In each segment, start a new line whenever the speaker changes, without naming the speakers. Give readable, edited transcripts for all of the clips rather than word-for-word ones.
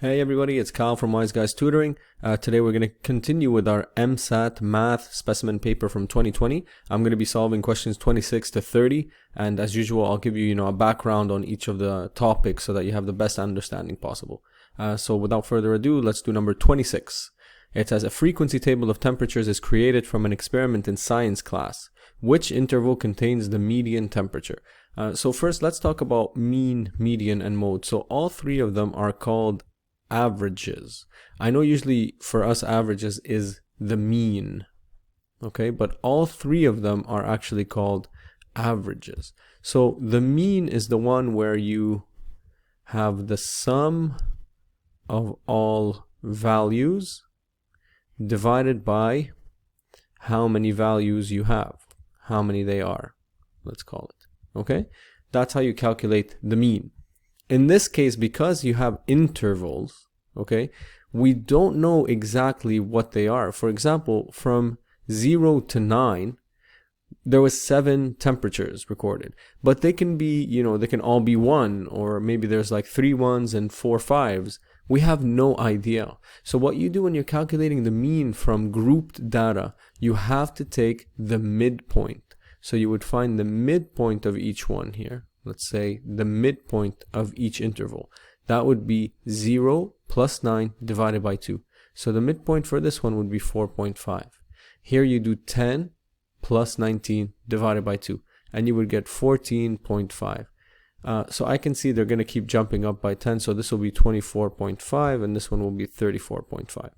Hey everybody, it's Kyle from Wise Guys Tutoring. Today we're going to continue with our EmSAT Math specimen paper from 2020. I'm going to be solving questions 26 to 30, and as usual I'll give you, a background on each of the topics so that you have the best understanding possible. So without further ado, let's do number 26. It says a frequency table of temperatures is created from an experiment in science class. Which interval contains the median temperature? So first let's talk about mean, median, and mode. So all three of them are called averages. I know usually for us averages is the mean, okay, but all three of them are actually called averages. So the mean is the one where you have the sum of all values divided by how many values you have, how many they are, let's call it, okay? That's how you calculate the mean. In this case, because you have intervals, okay, we don't know exactly what they are. For example, from 0 to 9, there was 7 temperatures recorded, but they can be, they can all be 1, or maybe there's like 3 1s and 4 5s. We have no idea. So what you do when you're calculating the mean from grouped data, you have to take the midpoint. So you would find the midpoint of each one here. Let's say the midpoint of each interval. That would be 0 plus 9 divided by 2. So the midpoint for this one would be 4.5. Here you do 10 plus 19 divided by 2, and you would get 14.5. So I can see they're going to keep jumping up by 10, so this will be 24.5, and this one will be 34.5.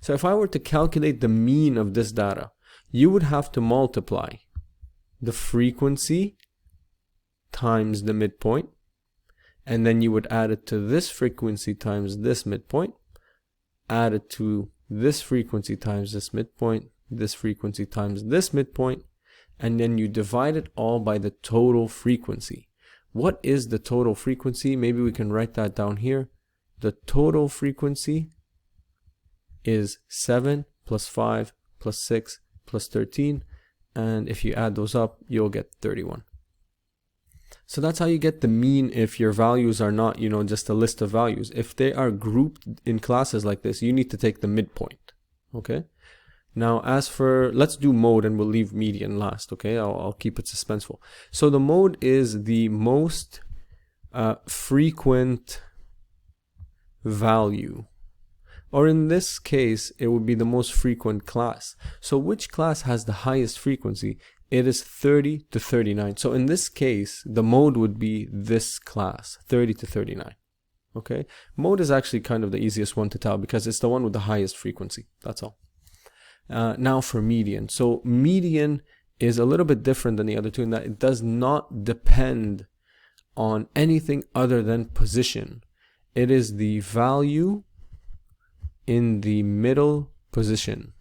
So if I were to calculate the mean of this data, you would have to multiply the frequency times the midpoint, and then you would add it to this frequency times this midpoint, add it to this frequency times this midpoint, this frequency times this midpoint, and then you divide it all by the total frequency. What is the total frequency? Maybe we can write that down here. The total frequency is 7 plus 5 plus 6 plus 13, and if you add those up, you'll get 31. So that's how you get the mean if your values are not, just a list of values. If they are grouped in classes like this, you need to take the midpoint, okay? Now, let's do mode, and we'll leave median last, okay? I'll keep it suspenseful. So the mode is the most frequent value, or in this case, it would be the most frequent class. So which class has the highest frequency? It is 30 to 39. So in this case, the mode would be this class, 30 to 39. Okay? Mode is actually kind of the easiest one to tell because it's the one with the highest frequency. That's all. Now for median. So median is a little bit different than the other two in that it does not depend on anything other than position. It is the value in the middle position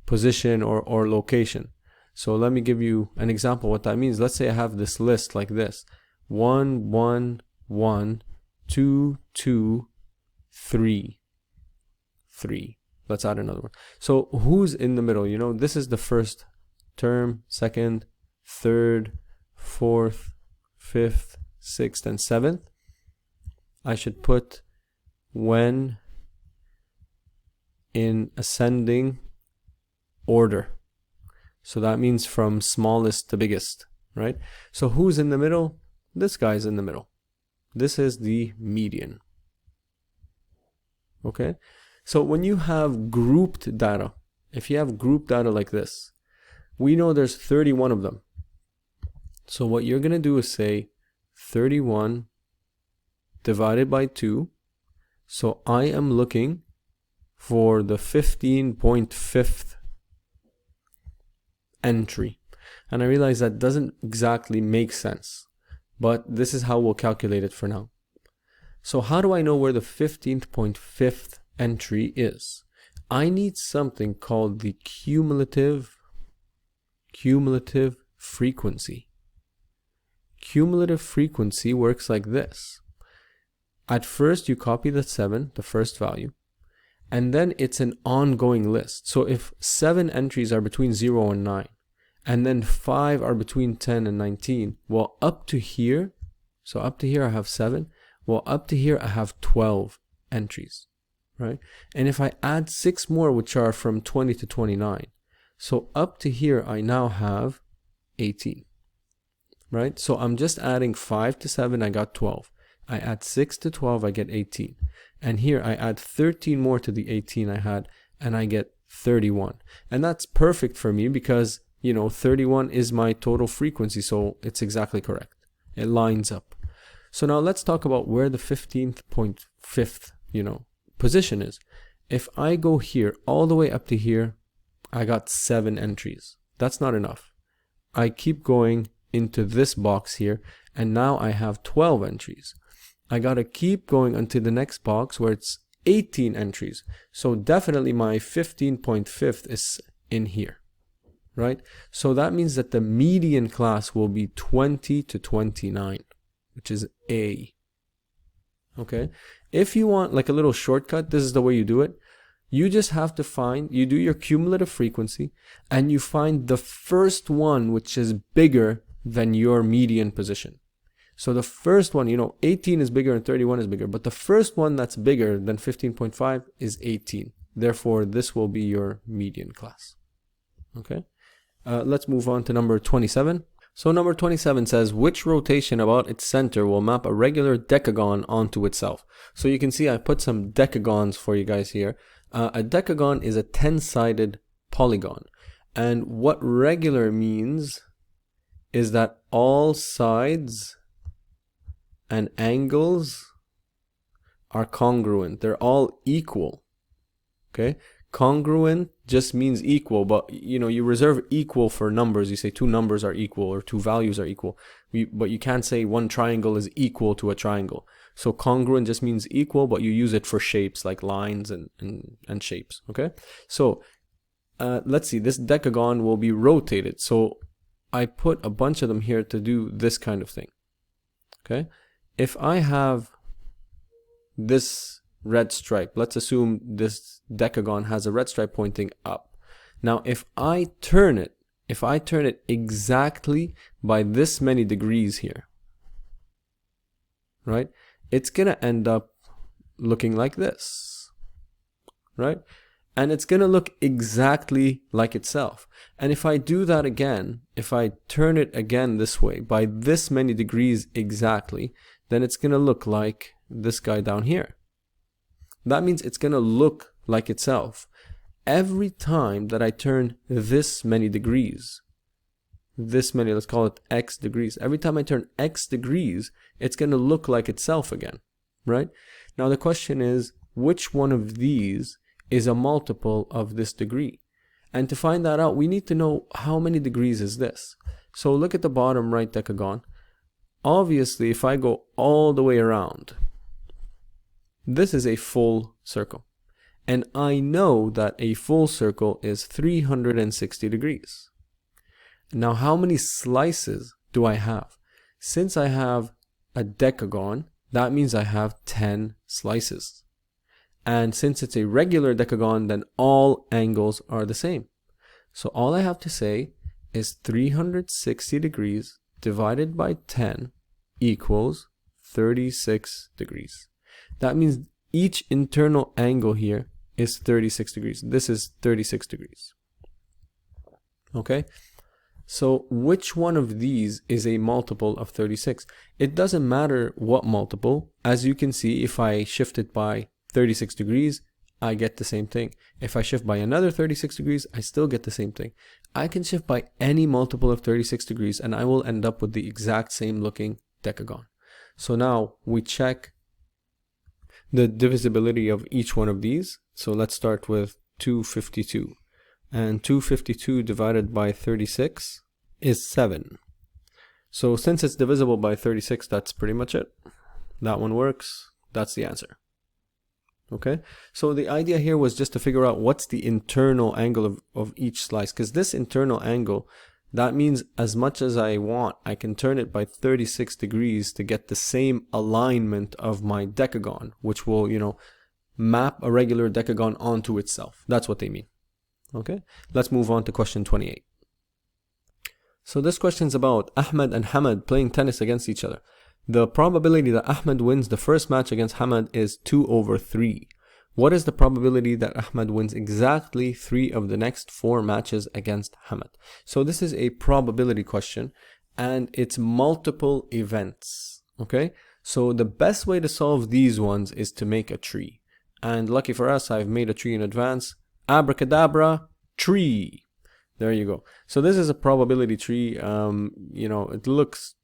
or location. So let me give you an example what that means. Let's say I have this list like this: 1 1 1 2 2 3 3. Let's add another one. So who's in the middle? This is the first term, second, third, fourth, fifth, sixth, and seventh. I should put when in ascending order. So that means from smallest to biggest, right? So who's in the middle? This guy's in the middle. This is the median. Okay? So when you have grouped data, if you have grouped data like this, we know there's 31 of them. So what you're going to do is say 31 divided by 2. So I am looking for the 15.5th entry, and I realize that doesn't exactly make sense, but this is how we'll calculate it for now. So how do I know where the 15.5th entry is? I need something called the cumulative frequency. Cumulative frequency works like this. At first you copy the 7, the first value, and then it's an ongoing list. So if 7 entries are between 0 and 9, and then 5 are between 10 and 19, well, up to here, so up to here I have 7. Well, up to here I have 12 entries, right? And if I add 6 more, which are from 20 to 29, so up to here I now have 18, right? So I'm just adding 5 to 7, I got 12. I add 6 to 12, I get 18. And here I add 13 more to the 18 I had, and I get 31. And that's perfect for me because, you know, 31 is my total frequency, so it's exactly correct. It lines up. So now let's talk about where the 15.5th, you know, position is. If I go here all the way up to here, I got 7 entries. That's not enough. I keep going into this box here, and now I have 12 entries. I gotta keep going until the next box where it's 18 entries. So definitely my 15.5th is in here, right? So that means that the median class will be 20 to 29, which is A. Okay. If you want like a little shortcut, this is the way you do it. You just have to you do your cumulative frequency and you find the first one which is bigger than your median position. So the first one, you know, 18 is bigger and 31 is bigger, but the first one that's bigger than 15.5 is 18. Therefore, this will be your median class. Okay. Let's move on to number 27. So number 27 says, which rotation about its center will map a regular decagon onto itself? So you can see I put some decagons for you guys here. A decagon is a 10-sided polygon. And what regular means is that all sides and angles are congruent. They're all equal. Okay? Congruent just means equal, but you know, you reserve equal for numbers. You say 2 numbers are equal or 2 values are equal. But you can't say one triangle is equal to a triangle. So congruent just means equal, but you use it for shapes like lines and shapes. Okay? So let's see, this decagon will be rotated. So I put a bunch of them here to do this kind of thing. Okay? If I have this red stripe, let's assume this decagon has a red stripe pointing up. Now, if I turn it exactly by this many degrees here, right? It's gonna end up looking like this, right? And it's gonna look exactly like itself. And if I do that again, if I turn it again this way by this many degrees exactly, then it's gonna look like this guy down here. That means it's gonna look like itself. Every time that I turn this many degrees, this many, let's call it X degrees. Every time I turn X degrees, it's gonna look like itself again, right? Now the question is, which one of these is a multiple of this degree? And to find that out, we need to know how many degrees is this. So look at the bottom right decagon. Obviously, if I go all the way around, this is a full circle. And I know that a full circle is 360 degrees. Now, how many slices do I have? Since I have a decagon, that means I have 10 slices. And since it's a regular decagon, then all angles are the same. So all I have to say is 360 degrees divided by 10 equals 36 degrees. That means each internal angle here is 36 degrees. This is 36 degrees. Okay? So which one of these is a multiple of 36? It doesn't matter what multiple. As you can see, if I shift it by 36 degrees, I get the same thing. If I shift by another 36 degrees, I still get the same thing. I can shift by any multiple of 36 degrees and I will end up with the exact same looking decagon. So now we check the divisibility of each one of these. So let's start with 252. And 252 divided by 36 is 7. So since it's divisible by 36, that's pretty much it. That one works. That's the answer. Okay, so the idea here was just to figure out what's the internal angle of each slice, because this internal angle, that means as much as I want, I can turn it by 36 degrees to get the same alignment of my decagon, which will, you know, map a regular decagon onto itself. That's what they mean. Okay, let's move on to question 28. So this question is about Ahmed and Hamad playing tennis against each other. The probability that Ahmed wins the first match against Hamad is 2 over 3. What is the probability that Ahmed wins exactly 3 of the next 4 matches against Hamad? So this is a probability question and it's multiple events, okay? So the best way to solve these ones is to make a tree. And lucky for us, I've made a tree in advance. Abracadabra, tree. There you go. So this is a probability tree. You know, it looks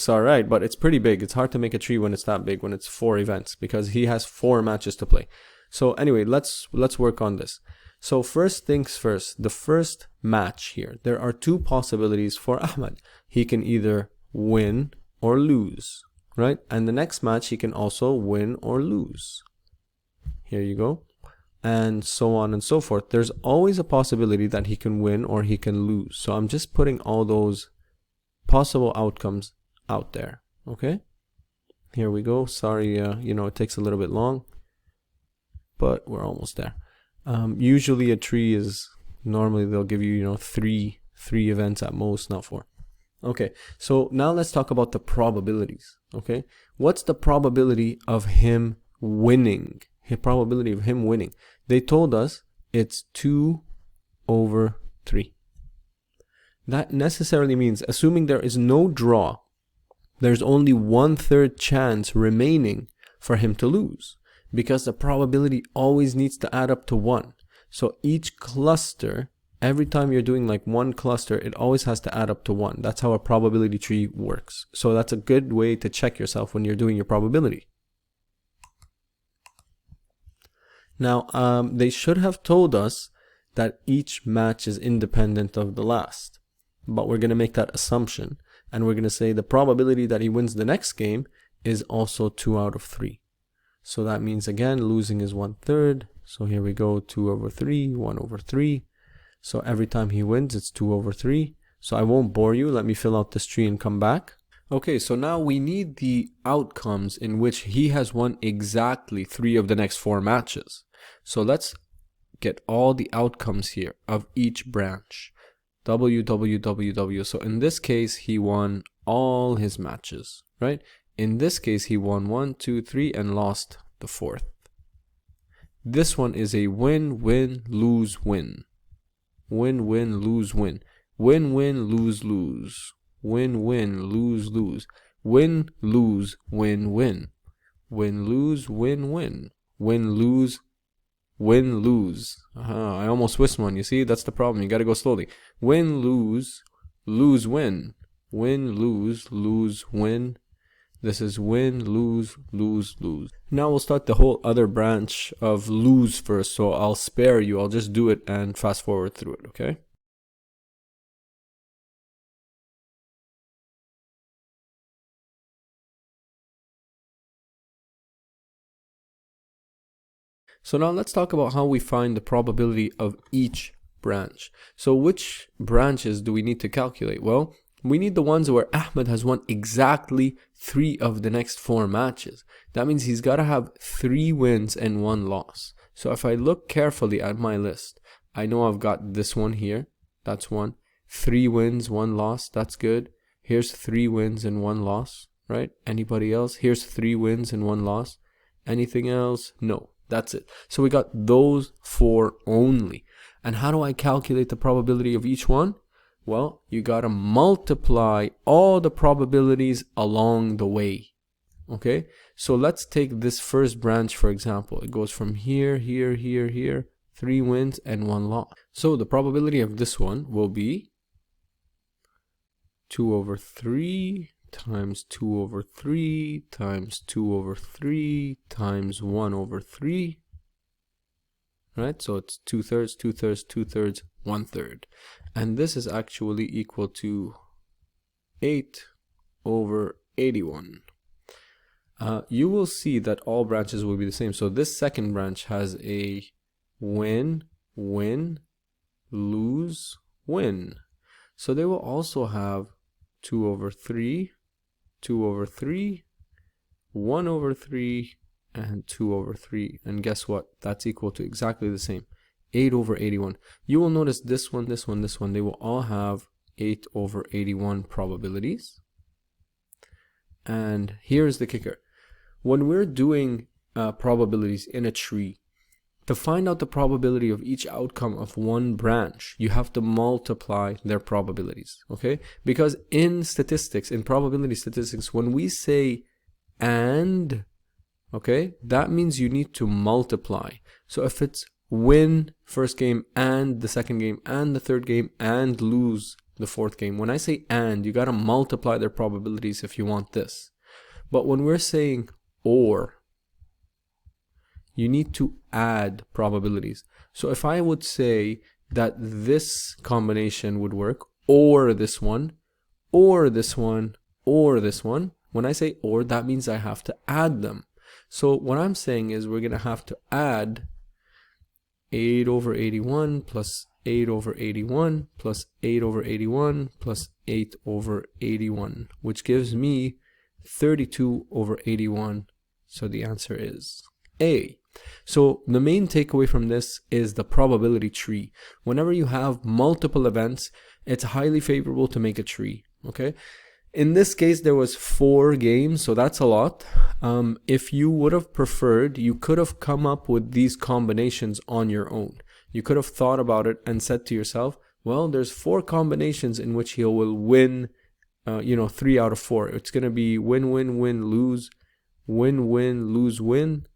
all right, but it's pretty big. It's hard to make a tree when it's that big, when it's 4 events, because he has 4 matches to play. So anyway, let's work on this. So first things first, the first match here, there are 2 possibilities for Ahmed. He can either win or lose, right? And the next match, he can also win or lose. Here you go. And so on and so forth. There's always a possibility that he can win or he can lose. So I'm just putting all those possible outcomes out there. Okay. Here we go. Sorry, you know, it takes a little bit long, but we're almost there. Usually a tree is, normally they'll give you, you know, three events at most, not 4. Okay. So now let's talk about the probabilities. Okay. What's the probability of him winning? The probability of him winning. They told us it's 2 over 3. That necessarily means, assuming there is no draw, there's only 1/3 chance remaining for him to lose, because the probability always needs to add up to 1. So each cluster, every time you're doing like one cluster, it always has to add up to 1. That's how a probability tree works. So that's a good way to check yourself when you're doing your probability. Now, they should have told us that each match is independent of the last, but we're going to make that assumption, and we're going to say the probability that he wins the next game is also 2 out of 3. So that means, again, losing is 1/3. So here we go, 2 over 3, 1 over 3. So every time he wins, it's 2 over 3. So I won't bore you. Let me fill out this tree and come back. Okay, so now we need the outcomes in which he has won exactly 3 of the next 4 matches. So let's get all the outcomes here of each branch. W. So in this case, he won all his matches, right? In this case, he won 1, 2, 3 and lost the 4th. This one is a win, win, lose, win. Win, win, lose, win. Win, win, lose, lose. Win, win, lose, lose. Win, lose, win, win. Win, lose, win, win. Win, lose, win, lose. I almost whisked one. You see, that's the problem. You got to go slowly. Win, lose, lose, win. Win, lose, lose, win. This is win, lose, lose, lose. Now we'll start the whole other branch of lose first. So I'll spare you. I'll just do it and fast forward through it, okay? So now let's talk about how we find the probability of each branch. So which branches do we need to calculate? Well, we need the ones where Ahmed has won exactly 3 of the next 4 matches. That means he's got to have 3 wins and 1 loss. So if I look carefully at my list, I know I've got this one here. That's 1. 3 wins, 1 loss. That's good. Here's 3 wins and 1 loss, right? Anybody else? Here's 3 wins and 1 loss. Anything else? No. That's it. So we got those 4 only. And how do I calculate the probability of each one? Well, you got to multiply all the probabilities along the way. Okay? So let's take this first branch, for example. It goes from here, here, here, here. 3 wins and 1 loss. So the probability of this one will be 2 over 3 times 2 over 3 times 2 over 3 times 1 over 3. Right? So it's 2/3, 2/3, 2/3, 1/3. And this is actually equal to 8 over 81. You will see that all branches will be the same. So this second branch has a win, win, lose, win. So they will also have 2 over 3, 2 over 3, 1 over 3, and 2 over 3. And guess what? That's equal to exactly the same. 8 over 81. You will notice this one, this one, this one, they will all have 8 over 81 probabilities. And here's the kicker. When we're doing probabilities in a tree, to find out the probability of each outcome of one branch, you have to multiply their probabilities, okay? Because in statistics, in probability statistics, when we say and, okay, that means you need to multiply. So if it's win first game and the second game and the third game and lose the fourth game, when I say and, you got to multiply their probabilities if you want this. But when we're saying or, you need to add probabilities. So if I would say that this combination would work, or this one, or this one, or this one, when I say or, that means I have to add them. So what I'm saying is we're going to have to add 8 over 81 plus 8 over 81 plus 8 over 81 plus 8 over 81, which gives me 32 over 81. So the answer is A. So the main takeaway from this is the probability tree. Whenever you have multiple events, it's highly favorable to make a tree, okay? In this case, there was 4 games, so that's a lot. If you would have preferred, you could have come up with these combinations on your own. You could have thought about it and said to yourself, well, there's 4 combinations in which he will win, 3 out of 4. It's going to be win, win, win, lose, win, win, lose, win,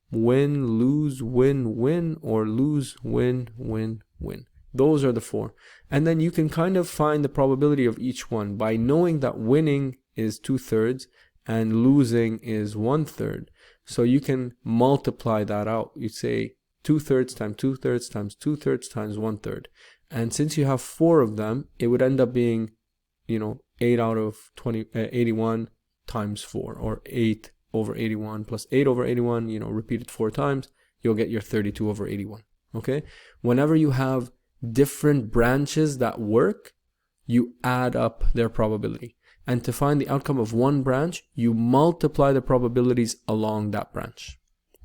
win, lose, win, win, or lose, win, win, win. Those are the 4. And then you can kind of find the probability of each one by knowing that winning is 2/3 and losing is 1/3. So you can multiply that out. You say 2/3 times 2/3 times 2/3 times 1/3. And since you have 4 of them, it would end up being, 8 out of 81 times 4, or 8 over 81 plus 8 over 81, repeat it 4 times, you'll get your 32 over 81, okay? Whenever you have different branches that work, you add up their probability. And to find the outcome of one branch, you multiply the probabilities along that branch,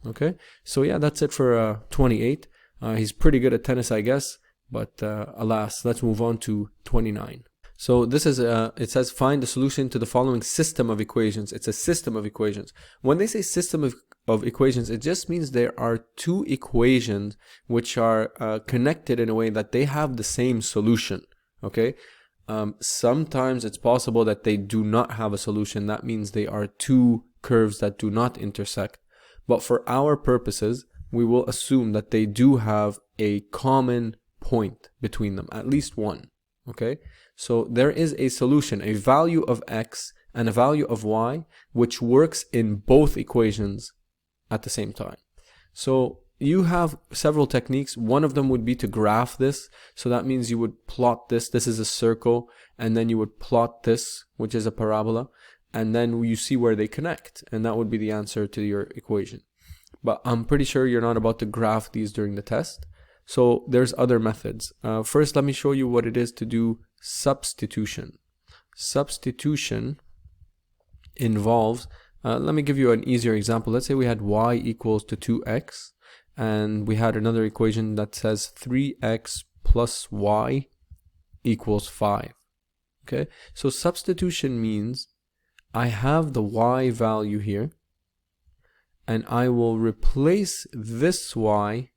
okay? So yeah, that's it for 28. He's pretty good at tennis, I guess, but alas, let's move on to 29. So this is it says find the solution to the following system of equations. It's a system of equations. When they say system of equations, it just means there are 2 equations which are connected in a way that they have the same solution, okay? Sometimes it's possible that they do not have a solution. That means they are 2 curves that do not intersect. But for our purposes, we will assume that they do have a common point between them, at least one, okay? So there is a solution, a value of x and a value of y, which works in both equations at the same time. So you have several techniques. One of them would be to graph this. So that means you would plot this. This is a circle. And then you would plot this, which is a parabola. And then you see where they connect. And that would be the answer to your equation. But I'm pretty sure you're not about to graph these during the test. So there's other methods. First, let me show you what it is to do substitution. Substitution involves, let me give you an easier example. Let's say we had y equals to 2x, and we had another equation that says 3x plus y equals 5. Okay, so substitution means I have the y value here, and I will replace this y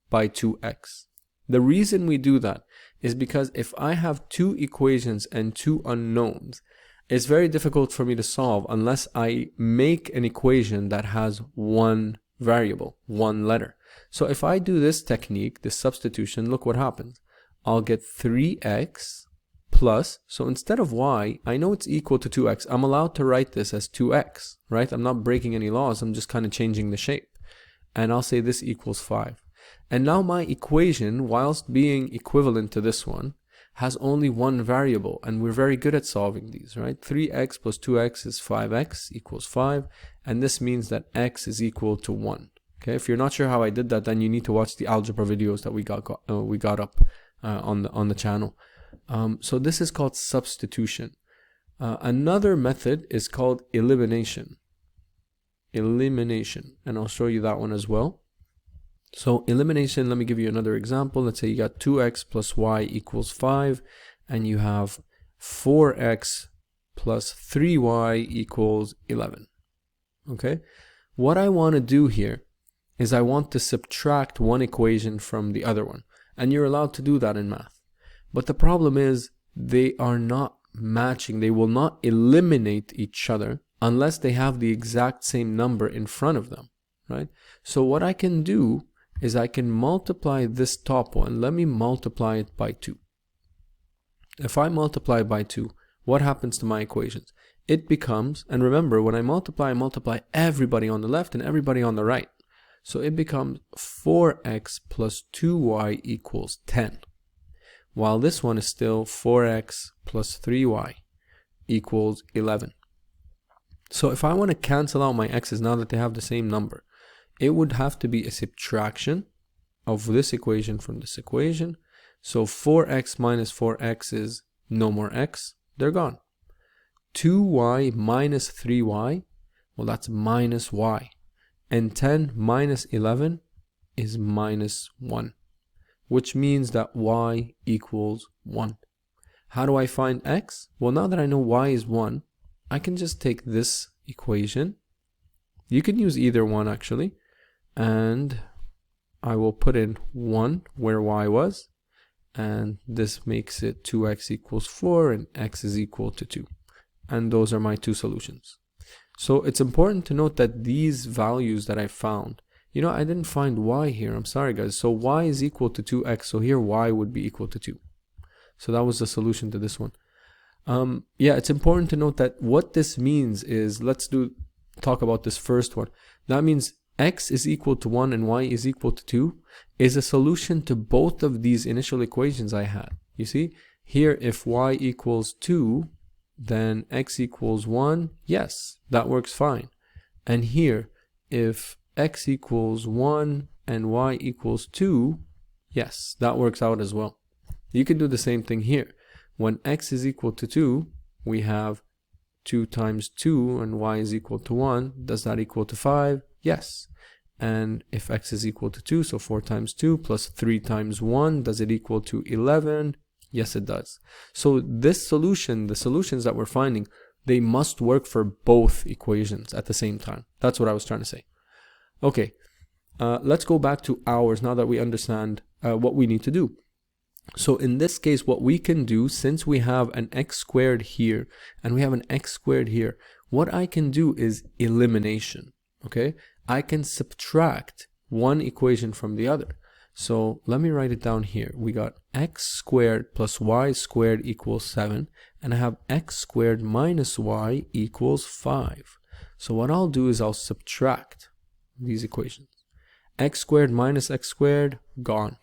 by 2x. The reason we do that is because if I have 2 equations and 2 unknowns, it's very difficult for me to solve unless I make an equation that has one variable, one letter. So if I do this technique, this substitution, look what happens. I'll get 3x plus, so instead of y, I know it's equal to 2x. I'm allowed to write this as 2x, right? I'm not breaking any laws. I'm just kind of changing the shape. And I'll say this equals 5. And now my equation, whilst being equivalent to this one, has only one variable, and we're very good at solving these, right? 3x plus 2x is 5x equals 5, and this means that x is equal to 1. Okay, if you're not sure how I did that, then you need to watch the algebra videos that we got up on the channel. So this is called substitution. Another method is called elimination. Elimination, and I'll show you that one as well. So elimination, let me give you another example. Let's say you got 2x plus y equals 5, and you have 4x plus 3y equals 11. Okay, what I want to do here is I want to subtract one equation from the other one, and you're allowed to do that in math. But the problem is they are not matching. They will not eliminate each other unless they have the exact same number in front of them, right? So what I can do is I can multiply this top one. Let me multiply it by 2. If I multiply by 2, what happens to my equations? It becomes, and remember, when I multiply everybody on the left and everybody on the right. So it becomes 4x plus 2y equals 10. While this one is still 4x plus 3y equals 11. So if I want to cancel out my x's now that they have the same number, it would have to be a subtraction of this equation from this equation. So 4x minus 4x is no more x. They're gone. 2y minus 3y, well, that's minus y. And 10 minus 11 is minus 1, which means that y equals 1. How do I find x? Well, now that I know y is 1, I can just take this equation. You can use either one actually, and I will put in 1 where y was, and this makes it 2x equals 4 and x is equal to 2. And those are my two solutions. So it's important to note that these values that I found, you know, I didn't find y here. I'm sorry guys. So y is equal to 2x. So here y would be equal to 2. So that was the solution to this one. Yeah, it's important to note that what this means is, let's talk about this first one. That means x is equal to 1 and y is equal to 2 is a solution to both of these initial equations I had. You see, here if y equals 2, then x equals 1, yes, that works fine. And here, if x equals 1 and y equals 2, yes, that works out as well. You can do the same thing here. When x is equal to 2, we have 2 times 2 and y is equal to 1. Does that equal to 5? Yes. And if x is equal to 2, so 4 times 2 plus 3 times 1, does it equal to 11? Yes, it does. So this solution, the solutions that we're finding, they must work for both equations at the same time. That's what I was trying to say. Okay, let's go back to ours now that we understand what we need to do. So in this case, what we can do, since we have an x squared here and we have an x squared here, what I can do is elimination. Okay, I can subtract one equation from the other. So let me write it down here. We got x squared plus y squared equals 7, and I have x squared minus y equals 5. So what I'll do is I'll subtract these equations. X squared minus x squared, gone.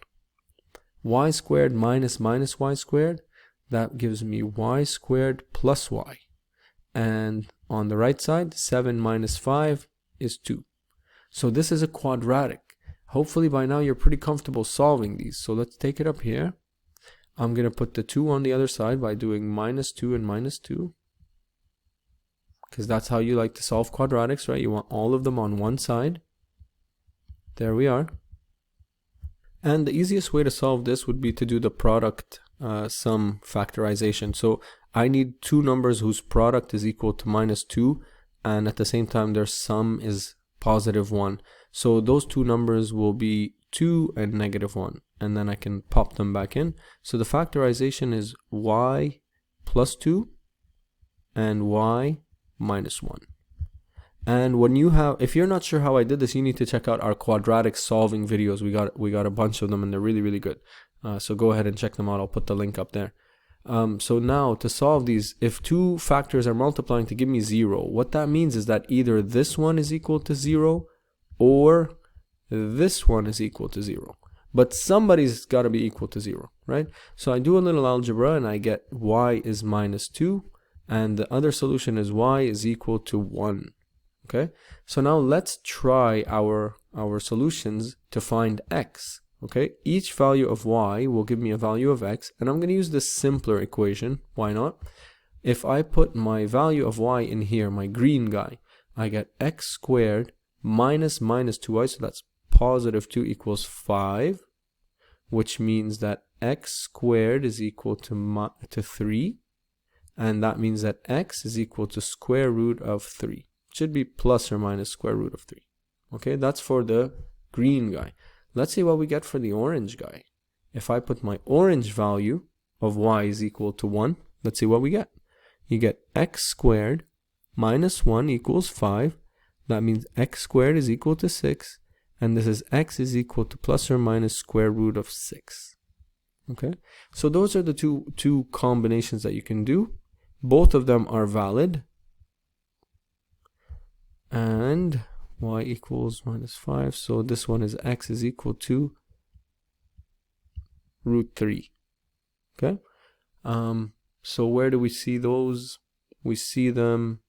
Y squared minus y squared, that gives me y squared plus y. And on the right side, 7 minus 5 is 2. So this is a quadratic. Hopefully by now you're pretty comfortable solving these. So let's take it up here. I'm going to put the 2 on the other side by doing minus 2 and minus 2. Because that's how you like to solve quadratics, right? You want all of them on one side. There we are. And the easiest way to solve this would be to do the product sum factorization. So I need two numbers whose product is equal to minus 2, and at the same time their sum is positive 1. So those two numbers will be 2 and negative 1, and then I can pop them back in. So the factorization is y plus 2 and y minus 1. And when you have, if you're not sure how I did this, you need to check out our quadratic solving videos. We got a bunch of them and they're really, really good. So go ahead and check them out. I'll put the link up there. So now to solve these, if two factors are multiplying to give me 0, what that means is that either this one is equal to 0 or this one is equal to 0. But somebody's got to be equal to 0, right? So I do a little algebra and I get y is minus 2, and the other solution is y is equal to 1. Okay, so now let's try our solutions to find x. Okay, each value of y will give me a value of x, and I'm going to use this simpler equation. Why not? If I put my value of y in here, my green guy, I get x squared minus 2y, so that's positive 2 equals 5, which means that x squared is equal to 3. and that means that x is equal to square root of 3. It should be plus or minus square root of 3. Okay, that's for the green guy. Let's see what we get for the orange guy. If I put my orange value of y is equal to 1, let's see what we get. You get x squared minus 1 equals 5. That means x squared is equal to 6. And this is x is equal to plus or minus square root of 6. Okay, so those are the two combinations that you can do. Both of them are valid. And y equals minus 5. So this one is x is equal to root 3. Okay. So where do we see those? We see them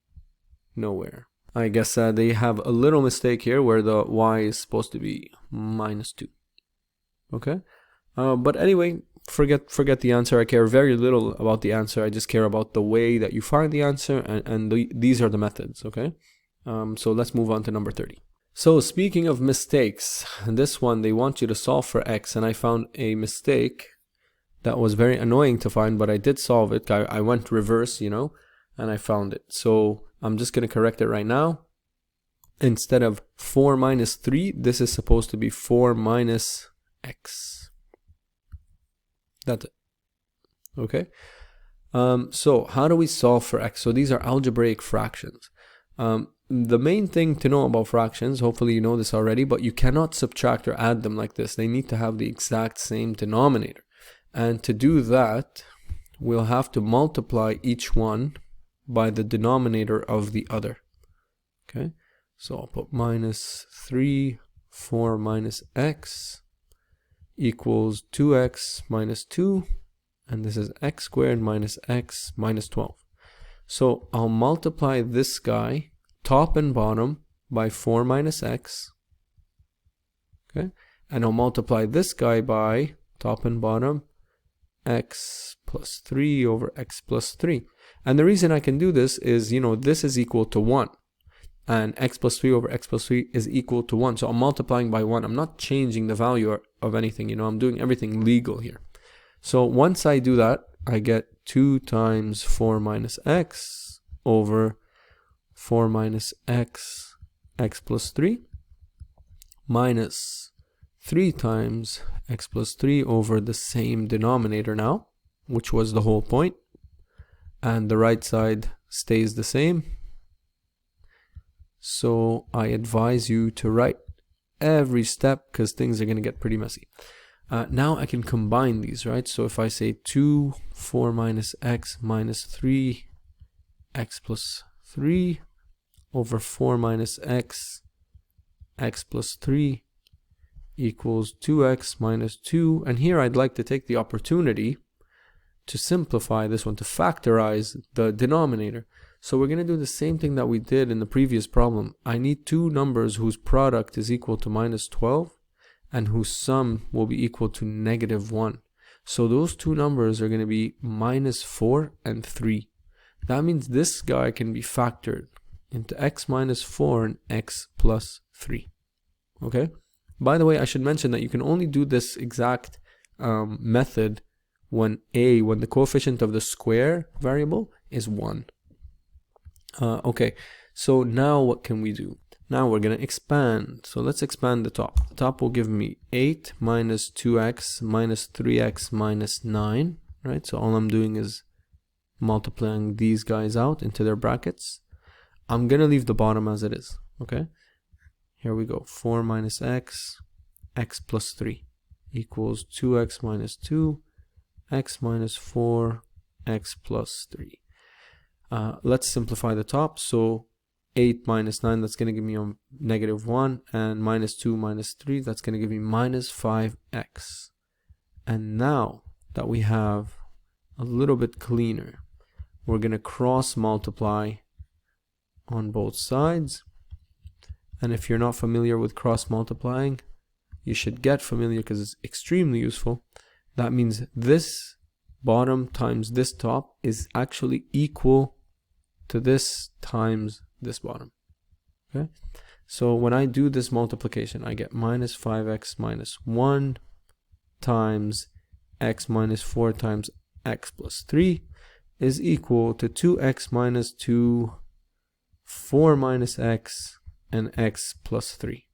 nowhere. I guess they have a little mistake here where the y is supposed to be minus 2. Okay. But anyway, forget the answer. I care very little about the answer. I just care about the way that you find the answer, and these are the methods. Okay. So let's move on to number 30. So speaking of mistakes, this one, they want you to solve for x, and I found a mistake that was very annoying to find, but I did solve it. I went reverse, you know, and I found it. So I'm just going to correct it right now. Instead of 4 minus 3, this is supposed to be 4 minus x. That's it. Okay. So how do we solve for x? So these are algebraic fractions. The main thing to know about fractions, hopefully you know this already, but you cannot subtract or add them like this. They need to have the exact same denominator. And to do that, we'll have to multiply each one by the denominator of the other. Okay, so I'll put minus 3, 4 minus x equals 2x minus 2, and this is x squared minus x minus 12. So I'll multiply this guy top and bottom by 4 minus x. Okay, and I'll multiply this guy by top and bottom x plus 3 over x plus 3. And the reason I can do this is, you know, this is equal to 1. And x plus 3 over x plus 3 is equal to 1. So I'm multiplying by 1. I'm not changing the value of anything, you know, I'm doing everything legal here. So once I do that, I get 2 times 4 minus x over 4 minus x, x plus 3, minus 3 times x plus 3 over the same denominator now, which was the whole point. And the right side stays the same. So I advise you to write every step because things are going to get pretty messy. Now I can combine these, right? So if I say 2, 4 minus x minus 3, x plus 3 over 4 minus x, x plus 3 equals 2x minus 2. And here I'd like to take the opportunity to simplify this one, to factorize the denominator. So we're going to do the same thing that we did in the previous problem. I need two numbers whose product is equal to minus 12 and whose sum will be equal to negative 1. So those two numbers are going to be minus 4 and 3. That means this guy can be factored into x minus 4 and x plus 3. Okay? By the way, I should mention that you can only do this exact method when the coefficient of the square variable is 1. Okay, so now what can we do? Now we're going to expand. So let's expand the top. The top will give me 8 minus 2x minus 3x minus 9, right? So all I'm doing is multiplying these guys out into their brackets. I'm going to leave the bottom as it is, okay? Here we go. 4 minus x, x plus 3 equals 2x minus 2, x minus 4, x plus 3. Let's simplify the top. So 8 minus 9, that's going to give me a negative 1, and minus 2 minus 3, that's going to give me minus 5x. And now that we have a little bit cleaner, we're going to cross multiply on both sides. And if you're not familiar with cross multiplying, you should get familiar because it's extremely useful. That means this bottom times this top is actually equal to this times this bottom. Okay, so when I do this multiplication, I get minus 5x minus 1 times x minus 4 times x plus 3. is equal to 2x minus 2, 4 minus x, and x plus 3.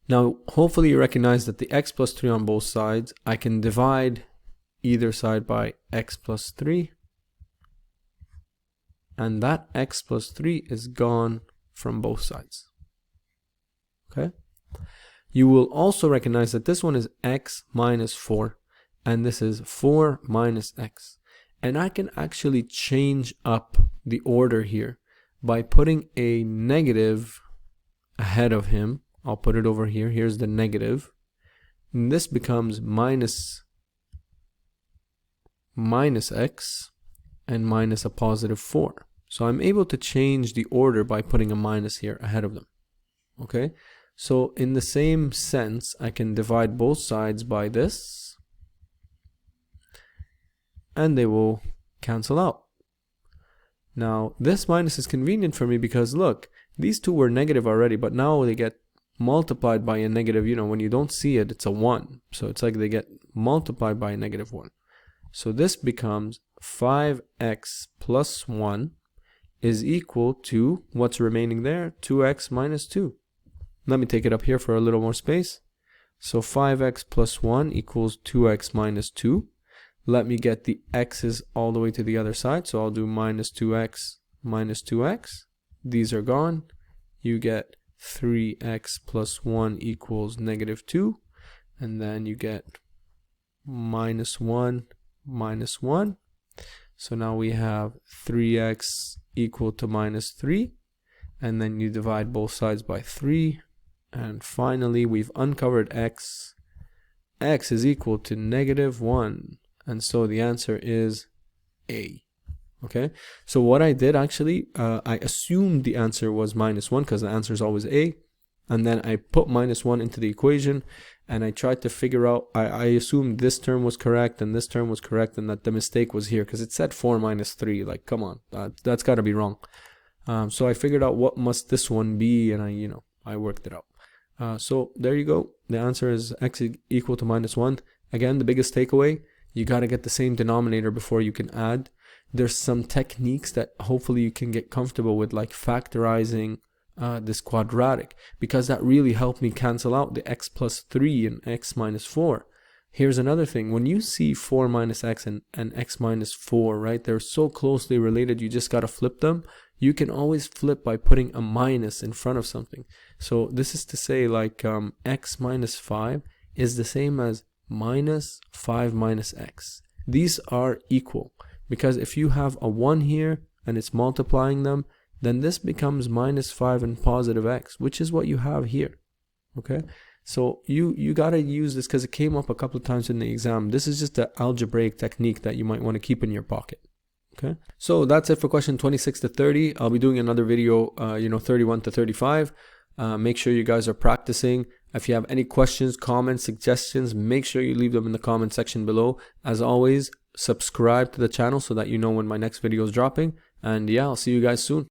Now, hopefully you recognize that the x plus 3 on both sides, I can divide either side by x plus 3. And that x plus 3 is gone from both sides. Okay? You will also recognize that this one is x minus 4, and this is 4 minus x. And I can actually change up the order here by putting a negative ahead of him. I'll put it over here. Here's the negative. And this becomes minus x and minus a positive 4. So I'm able to change the order by putting a minus here ahead of them. Okay? So in the same sense, I can divide both sides by this, and they will cancel out. Now, this minus is convenient for me because look, these two were negative already, but now they get multiplied by a negative. You know, when you don't see it, it's a 1. So it's like they get multiplied by a negative 1. So this becomes 5x plus 1 is equal to, what's remaining there? 2x minus 2. Let me take it up here for a little more space. So 5x plus 1 equals 2x minus 2. Let me get the x's all the way to the other side. So I'll do minus 2x minus 2x. These are gone. You get 3x plus 1 equals negative 2. And then you get minus 1 minus 1. So now we have 3x equal to minus 3. And then you divide both sides by 3. And finally, we've uncovered x. X is equal to negative 1. And so the answer is A. Okay, so what I did actually, I assumed the answer was minus 1 because the answer is always A. And then I put minus 1 into the equation and I tried to figure out, I assumed this term was correct and this term was correct and that the mistake was here because it said 4 minus 3. Like, come on, that's got to be wrong. So I figured out what must this one be, and I worked it out. So there you go. The answer is x equal to minus 1. Again, the biggest takeaway, you got to get the same denominator before you can add. There's some techniques that hopefully you can get comfortable with, like factorizing this quadratic, because that really helped me cancel out the x plus 3 and x minus 4. Here's another thing. When you see 4 minus x and x minus 4, right, they're so closely related, you just got to flip them. You can always flip by putting a minus in front of something. So this is to say, like, x minus 5 is the same as minus 5 minus x. These are equal, because if you have a 1 here and it's multiplying them, then this becomes minus 5 and positive x, which is what you have here. Okay, so you got to use this because it came up a couple of times in the exam. This is just an algebraic technique that you might want to keep in your pocket. Okay, so that's it for question 26 to 30. I'll be doing another video, 31 to 35. Make sure you guys are practicing. If you have any questions, comments, suggestions, make sure you leave them in the comment section below. As always, subscribe to the channel so that you know when my next video is dropping. And yeah, I'll see you guys soon.